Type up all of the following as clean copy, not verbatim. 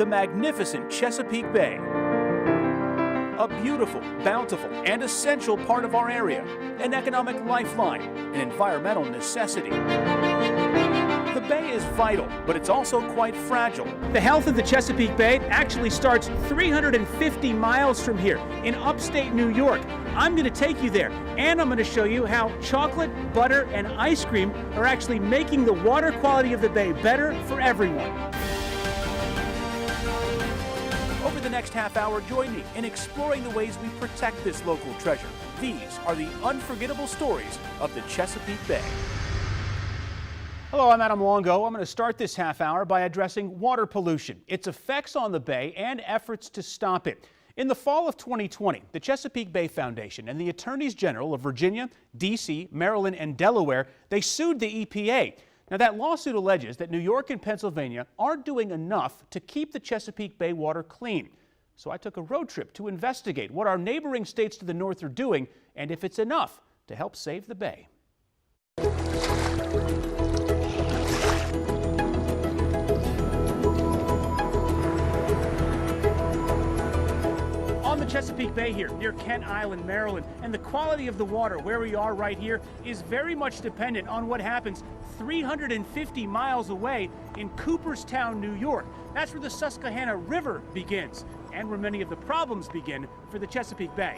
the magnificent Chesapeake Bay. A beautiful, bountiful, and essential part of our area, an economic lifeline, an environmental necessity. The bay is vital, but it's also quite fragile. The health of the Chesapeake Bay actually starts 350 miles from here in upstate New York. I'm going to take you there, and I'm going to show you how chocolate, butter, and ice cream are actually making the water quality of the bay better for everyone. Over the next half hour, join me in exploring the ways we protect this local treasure. These are the unforgettable stories of the Chesapeake Bay. Hello, I'm Adam Longo. I'm going to start this half hour by addressing water pollution, its effects on the bay, and efforts to stop it. In the fall of 2020, the Chesapeake Bay Foundation and the Attorneys General of Virginia, D.C., Maryland, and Delaware, they sued the EPA. Now, that lawsuit alleges that New York and Pennsylvania aren't doing enough to keep the Chesapeake Bay water clean. So I took a road trip to investigate what our neighboring states to the north are doing and if it's enough to help save the bay. On the Chesapeake Bay here, near Kent Island, Maryland, and the quality of the water where we are right here is very much dependent on what happens 350 miles away in Cooperstown, New York. That's where the Susquehanna River begins, and where many of the problems begin for the Chesapeake Bay.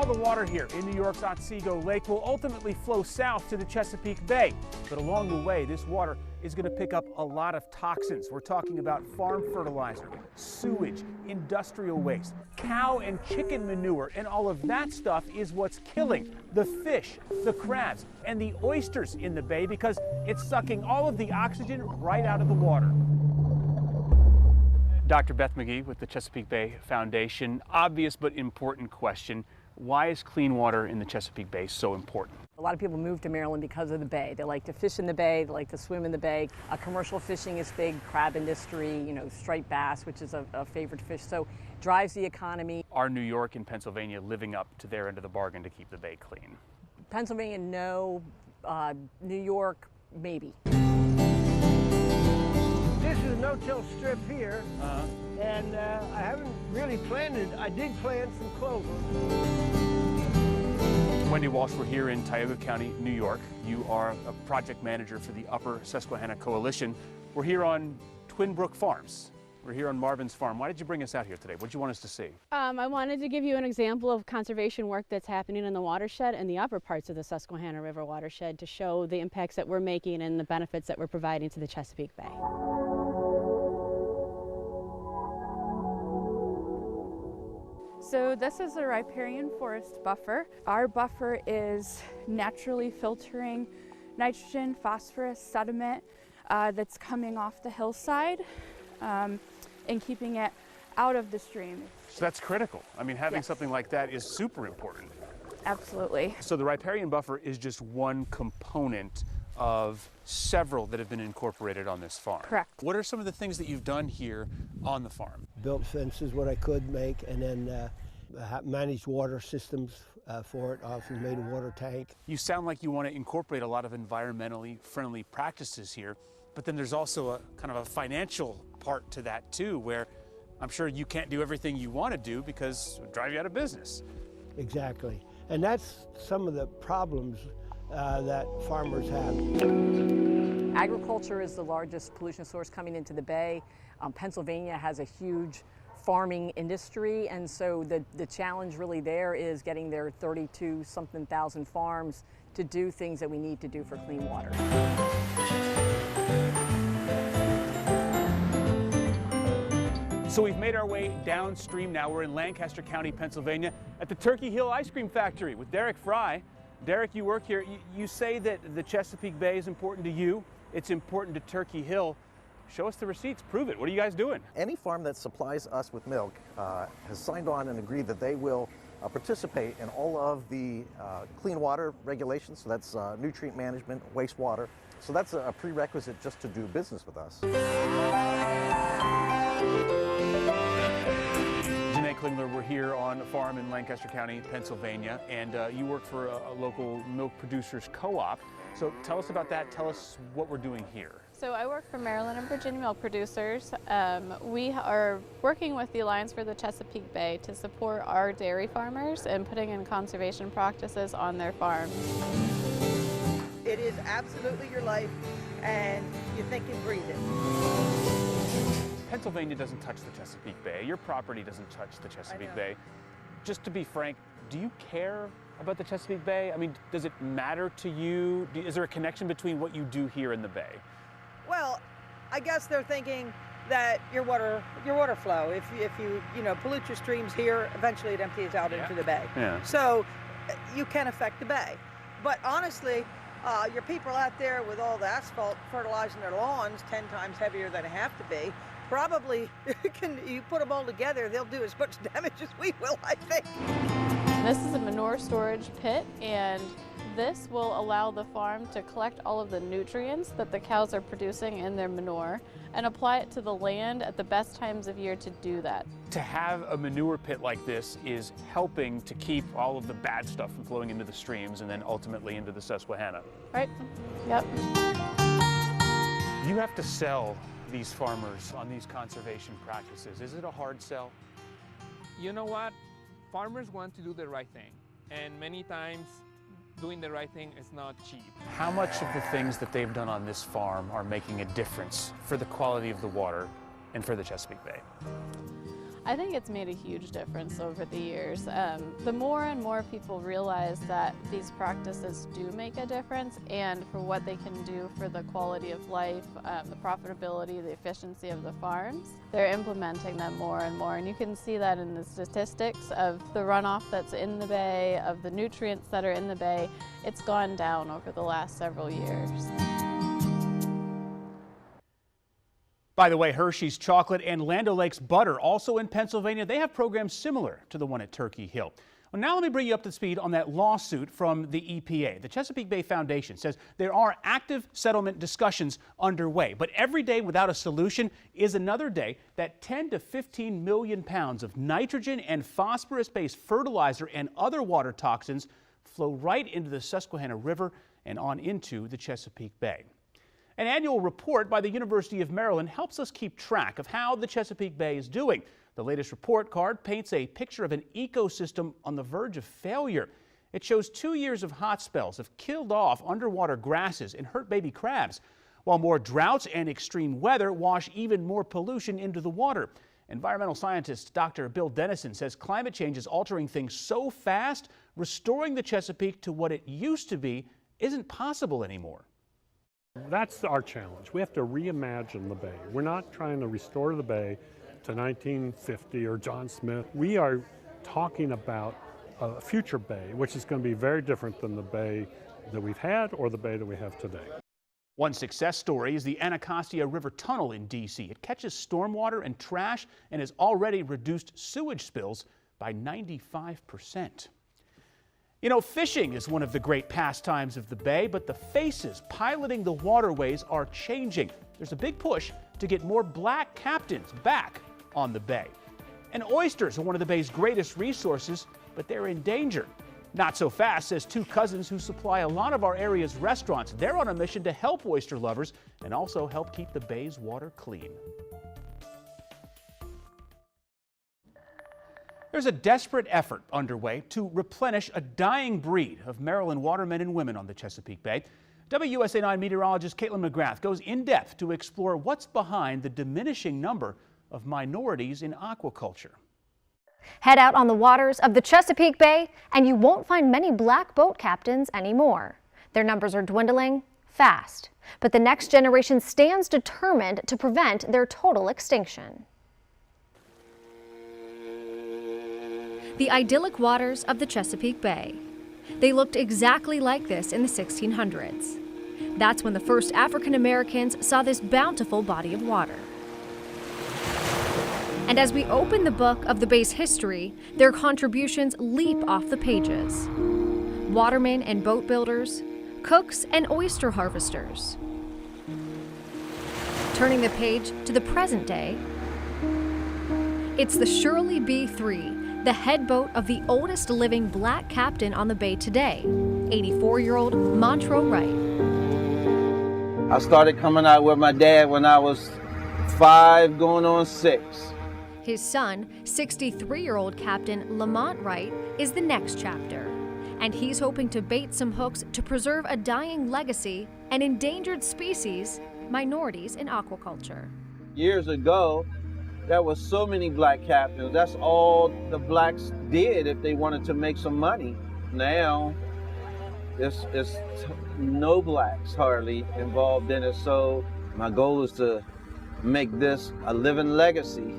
The water here in New York's Otsego Lake will ultimately flow south to the Chesapeake Bay. But along the way, this water is going to pick up a lot of toxins. We're talking about farm fertilizer, sewage, industrial waste, cow and chicken manure, and all of that stuff is what's killing the fish, the crabs, and the oysters in the bay because it's sucking all of the oxygen right out of the water. Dr. Beth McGee with the Chesapeake Bay Foundation. Obvious but important question. Why is clean water in the Chesapeake Bay so important? A lot of people move to Maryland because of the bay. They like to fish in the bay, they like to swim in the bay. Commercial fishing is big, crab industry, striped bass, which is a favorite fish, so drives the economy. Are New York and Pennsylvania living up to their end of the bargain to keep the bay clean? Pennsylvania, no. New York, maybe. This is a no-till strip here, and I haven't really planted. I did plant some clover. Wendy Walsh, we're here in Tioga County, New York. You are a project manager for the Upper Susquehanna Coalition. We're here on Twin Brook Farms. We're here on Marvin's farm. Why did you bring us out here today? What did you want us to see? I wanted to give you an example of conservation work that's happening in the watershed and the upper parts of the Susquehanna River watershed to show the impacts that we're making and the benefits that we're providing to the Chesapeake Bay. So this is a riparian forest buffer. Our buffer is naturally filtering nitrogen, phosphorus, sediment that's coming off the hillside and keeping it out of the stream. So that's critical. I mean, having Yes. something like that is super important. Absolutely. So the riparian buffer is just one component of several that have been incorporated on this farm. Correct. What are some of the things that you've done here on the farm? Built fences, what I could make, and then managed water systems for it. Also made a water tank. You sound like you want to incorporate a lot of environmentally friendly practices here, but then there's also a kind of a financial part to that too, where I'm sure you can't do everything you want to do because it would drive you out of business. Exactly. And that's some of the problems that farmers have. Agriculture is the largest pollution source coming into the bay. Pennsylvania has a huge farming industry, and so the challenge really there is getting their 32-something thousand farms to do things that we need to do for clean water. So we've made our way downstream now. We're in Lancaster County, Pennsylvania, at the Turkey Hill Ice Cream Factory with Derek Fry. Derek, you work here. You say that the Chesapeake Bay is important to you. It's important to Turkey Hill. Show us the receipts. Prove it. What are you guys doing? Any farm that supplies us with milk has signed on and agreed that they will participate in all of the clean water regulations. So that's nutrient management, wastewater. So that's a prerequisite just to do business with us. Klingler, we're here on a farm in Lancaster County, Pennsylvania, and you work for a local milk producers co-op. So tell us about that. Tell us what we're doing here. So I work for Maryland and Virginia milk producers. We are working with the Alliance for the Chesapeake Bay to support our dairy farmers and putting in conservation practices on their farms. It is absolutely your life, and you think and breathe it. Pennsylvania doesn't touch the Chesapeake Bay. Your property doesn't touch the Chesapeake Bay. Just to be frank, do you care about the Chesapeake Bay? I mean, does it matter to you? Is there a connection between what you do here in the Bay? Well, I guess they're thinking that your water flow, if you pollute your streams here, eventually it empties out into the bay. Yeah. So you can affect the bay. But honestly, your people out there with all the asphalt fertilizing their lawns 10 times heavier than it have to be, probably you put them all together, they'll do as much damage as we will, I think. This is a manure storage pit, and this will allow the farm to collect all of the nutrients that the cows are producing in their manure and apply it to the land at the best times of year to do that. To have a manure pit like this is helping to keep all of the bad stuff from flowing into the streams and then ultimately into the Susquehanna. Right? Yep. You have to sell these farmers on these conservation practices. Is it a hard sell? You know what? Farmers want to do the right thing, and many times doing the right thing is not cheap. How much of the things that they've done on this farm are making a difference for the quality of the water and for the Chesapeake Bay? I think it's made a huge difference over the years. The more and more people realize that these practices do make a difference, and for what they can do for the quality of life, the profitability, the efficiency of the farms, they're implementing them more and more. And you can see that in the statistics of the runoff that's in the bay, of the nutrients that are in the bay. It's gone down over the last several years. By the way, Hershey's Chocolate and Land O'Lakes Butter, also in Pennsylvania, they have programs similar to the one at Turkey Hill. Well, now let me bring you up to speed on that lawsuit from the EPA. The Chesapeake Bay Foundation says there are active settlement discussions underway, but every day without a solution is another day that 10 to 15 million pounds of nitrogen and phosphorus-based fertilizer and other water toxins flow right into the Susquehanna River and on into the Chesapeake Bay. An annual report by the University of Maryland helps us keep track of how the Chesapeake Bay is doing. The latest report card paints a picture of an ecosystem on the verge of failure. It shows 2 years of hot spells have killed off underwater grasses and hurt baby crabs, while more droughts and extreme weather wash even more pollution into the water. Environmental scientist Dr. Bill Dennison says climate change is altering things so fast, restoring the Chesapeake to what it used to be isn't possible anymore. That's our challenge. We have to reimagine the Bay. We're not trying to restore the Bay to 1950 or John Smith. We are talking about a future Bay, which is going to be very different than the Bay that we've had or the Bay that we have today. One success story is the Anacostia River Tunnel in D.C. It catches stormwater and trash and has already reduced sewage spills by 95%. You know, fishing is one of the great pastimes of the Bay, but the faces piloting the waterways are changing. There's a big push to get more black captains back on the Bay. And oysters are one of the Bay's greatest resources, but they're in danger. Not so fast, says two cousins who supply a lot of our area's restaurants. They're on a mission to help oyster lovers and also help keep the Bay's water clean. There's a desperate effort underway to replenish a dying breed of Maryland watermen and women on the Chesapeake Bay. WUSA9 meteorologist Caitlin McGrath goes in depth to explore what's behind the diminishing number of minorities in aquaculture. Head out on the waters of the Chesapeake Bay and you won't find many black boat captains anymore. Their numbers are dwindling fast, but the next generation stands determined to prevent their total extinction. The idyllic waters of the Chesapeake Bay. They looked exactly like this in the 1600s. That's when the first African Americans saw this bountiful body of water. And as we open the book of the Bay's history, their contributions leap off the pages. Watermen and boat builders, cooks and oyster harvesters. Turning the page to the present day, it's the Shirley B. 3, the head boat of the oldest living black captain on the bay today, 84-year-old Montreux Wright. I started coming out with my dad when I was 5 going on 6. His son, 63-year-old Captain Lamont Wright, is the next chapter. And he's hoping to bait some hooks to preserve a dying legacy, an endangered species, minorities in aquaculture. Years ago, there was so many black captains. That's all the blacks did if they wanted to make some money. Now, it's no blacks hardly involved in it. So my goal is to make this a living legacy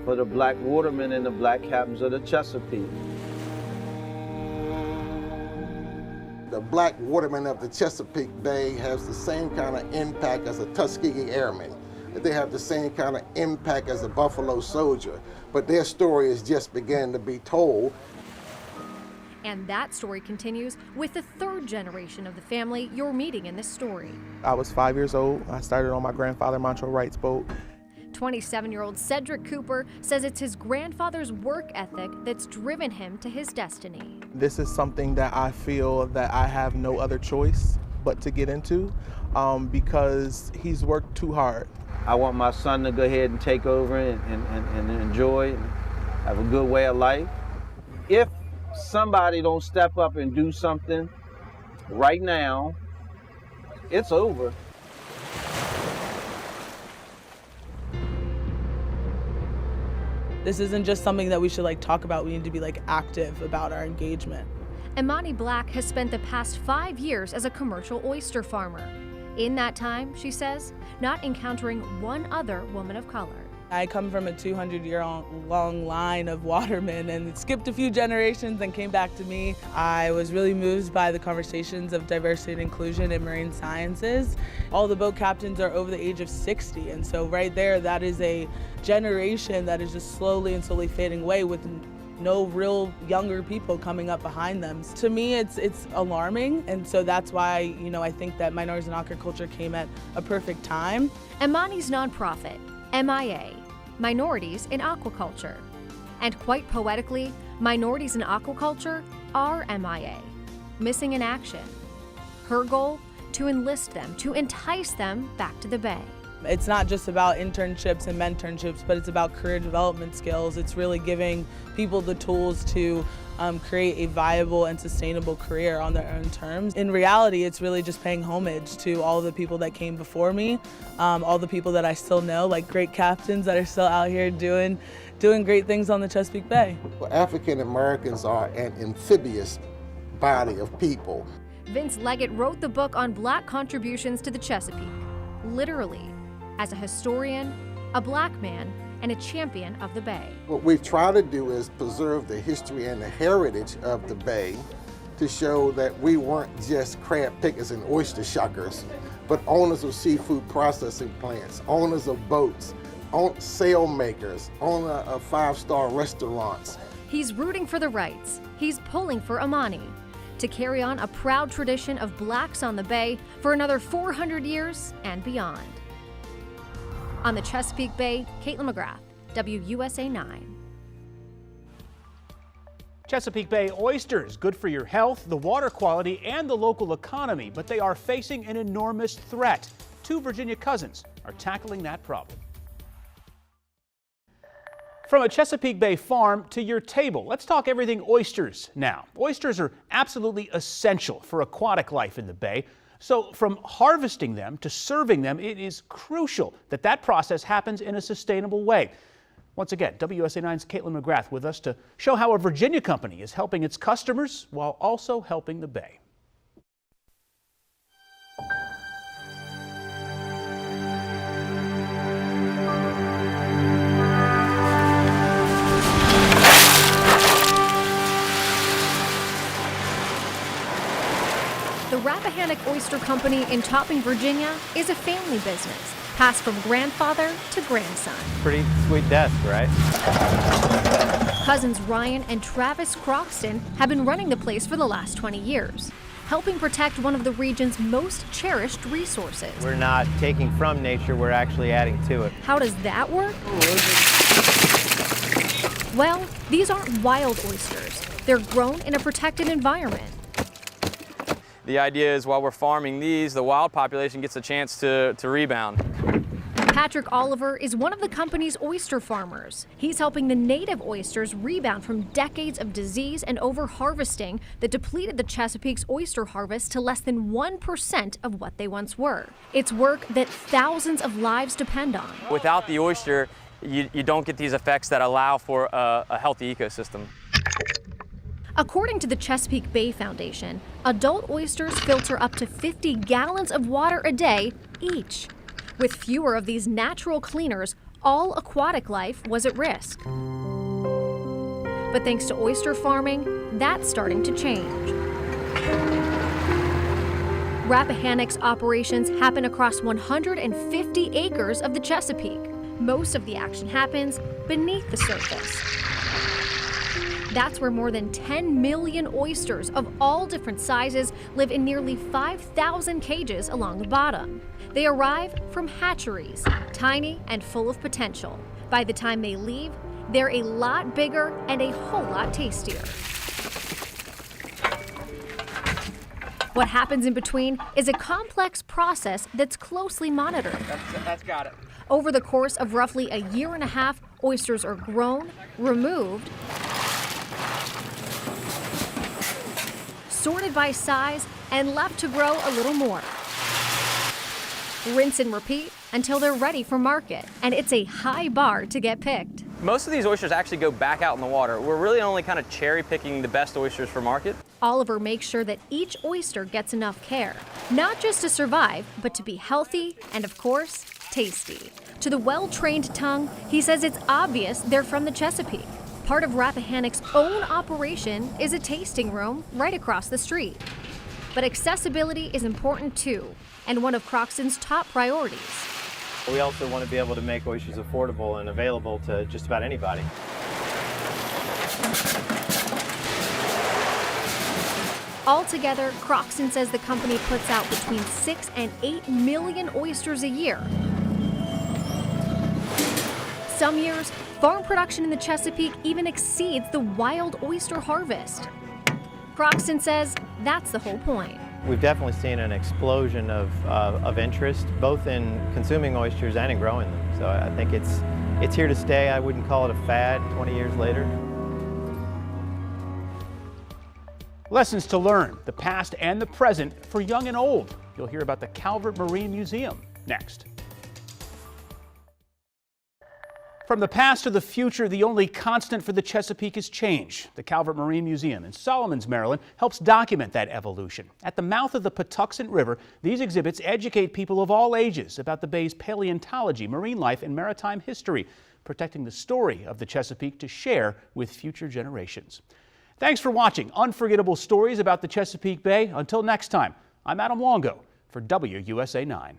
for the black watermen and the black captains of the Chesapeake. The black watermen of the Chesapeake Bay has the same kind of impact as a Tuskegee Airman. They have the same kind of impact as a Buffalo Soldier, but their story is just beginning to be told. And that story continues with the third generation of the family you're meeting in this story. I was 5 years old. I started on my grandfather Montreux Wright's boat. 27-year-old Cedric Cooper says it's his grandfather's work ethic that's driven him to his destiny. This is something that I feel that I have no other choice but to get into because he's worked too hard. I want my son to go ahead and take over and enjoy and have a good way of life. If somebody don't step up and do something right now, it's over. This isn't just something that we should talk about. We need to be active about our engagement. Imani Black has spent the past 5 years as a commercial oyster farmer. In that time, she says, not encountering one other woman of color. I come from a 200-year-long line of watermen and it skipped a few generations and came back to me. I was really moved by the conversations of diversity and inclusion in marine sciences. All the boat captains are over the age of 60, and so right there, that is a generation that is just slowly and slowly fading away with no real younger people coming up behind them. To me, it's alarming, and so that's why, I think that Minorities in Aquaculture came at a perfect time. Imani's nonprofit, MIA, Minorities in Aquaculture. And quite poetically, Minorities in Aquaculture are MIA, missing in action. Her goal, to enlist them, to entice them back to the Bay. It's not just about internships and mentorships, but it's about career development skills. It's really giving people the tools to create a viable and sustainable career on their own terms. In reality, it's really just paying homage to all the people that came before me, all the people that I still know, like great captains that are still out here doing great things on the Chesapeake Bay. Well, African Americans are an amphibious body of people. Vince Leggett wrote the book on black contributions to the Chesapeake, literally, as a historian, a black man, and a champion of the Bay. What we try to do is preserve the history and the heritage of the Bay to show that we weren't just crab pickers and oyster shuckers, but owners of seafood processing plants, owners of boats, sail makers, owner of five-star restaurants. He's rooting for the rights. He's pulling for Imani to carry on a proud tradition of blacks on the Bay for another 400 years and beyond. On the Chesapeake Bay, Caitlin McGrath, WUSA9. Chesapeake Bay oysters, good for your health, the water quality, and the local economy, but they are facing an enormous threat. 2 Virginia cousins are tackling that problem. From a Chesapeake Bay farm to your table, let's talk everything oysters now. Oysters are absolutely essential for aquatic life in the Bay. So from harvesting them to serving them, it is crucial that that process happens in a sustainable way. Once again, WUSA9's Caitlin McGrath with us to show how a Virginia company is helping its customers while also helping the Bay. The Rappahannock Oyster Company in Topping, Virginia is a family business, passed from grandfather to grandson. Pretty sweet desk, right? Cousins Ryan and Travis Croxton have been running the place for the last 20 years, helping protect one of the region's most cherished resources. We're not taking from nature, we're actually adding to it. How does that work? Well, these aren't wild oysters. They're grown in a protected environment. The idea is while we're farming these, the wild population gets a chance to rebound. Patrick Oliver is one of the company's oyster farmers. He's helping the native oysters rebound from decades of disease and over-harvesting that depleted the Chesapeake's oyster harvest to less than 1% of what they once were. It's work that thousands of lives depend on. Without the oyster, you don't get these effects that allow for a healthy ecosystem. According to the Chesapeake Bay Foundation, adult oysters filter up to 50 gallons of water a day each. With fewer of these natural cleaners, all aquatic life was at risk. But thanks to oyster farming, that's starting to change. Rappahannock's operations happen across 150 acres of the Chesapeake. Most of the action happens beneath the surface. That's where more than 10 million oysters of all different sizes live in nearly 5,000 cages along the bottom. They arrive from hatcheries, tiny and full of potential. By the time they leave, they're a lot bigger and a whole lot tastier. What happens in between is a complex process that's closely monitored. That's got it. Over the course of roughly a year and a half, oysters are grown, removed, sorted by size, and left to grow a little more. Rinse and repeat until they're ready for market, and it's a high bar to get picked. Most of these oysters actually go back out in the water. We're really only kind of cherry picking the best oysters for market. Oliver makes sure that each oyster gets enough care, not just to survive, but to be healthy and, of course, tasty. To the well-trained tongue, he says it's obvious they're from the Chesapeake. Part of Rappahannock's own operation is a tasting room right across the street. But accessibility is important too, and one of Croxton's top priorities. We also want to be able to make oysters affordable and available to just about anybody. Altogether, Croxton says the company puts out between 6 and 8 million oysters a year. Some years, farm production in the Chesapeake even exceeds the wild oyster harvest. Croxton says that's the whole point. We've definitely seen an explosion of interest, both in consuming oysters and in growing them. So I think it's here to stay. I wouldn't call it a fad 20 years later. Lessons to learn, the past and the present for young and old. You'll hear about the Calvert Marine Museum next. From the past to the future, the only constant for the Chesapeake is change. The Calvert Marine Museum in Solomons, Maryland, helps document that evolution. At the mouth of the Patuxent River, these exhibits educate people of all ages about the bay's paleontology, marine life, and maritime history, protecting the story of the Chesapeake to share with future generations. Thanks for watching Unforgettable Stories about the Chesapeake Bay. Until next time, I'm Adam Longo for WUSA9.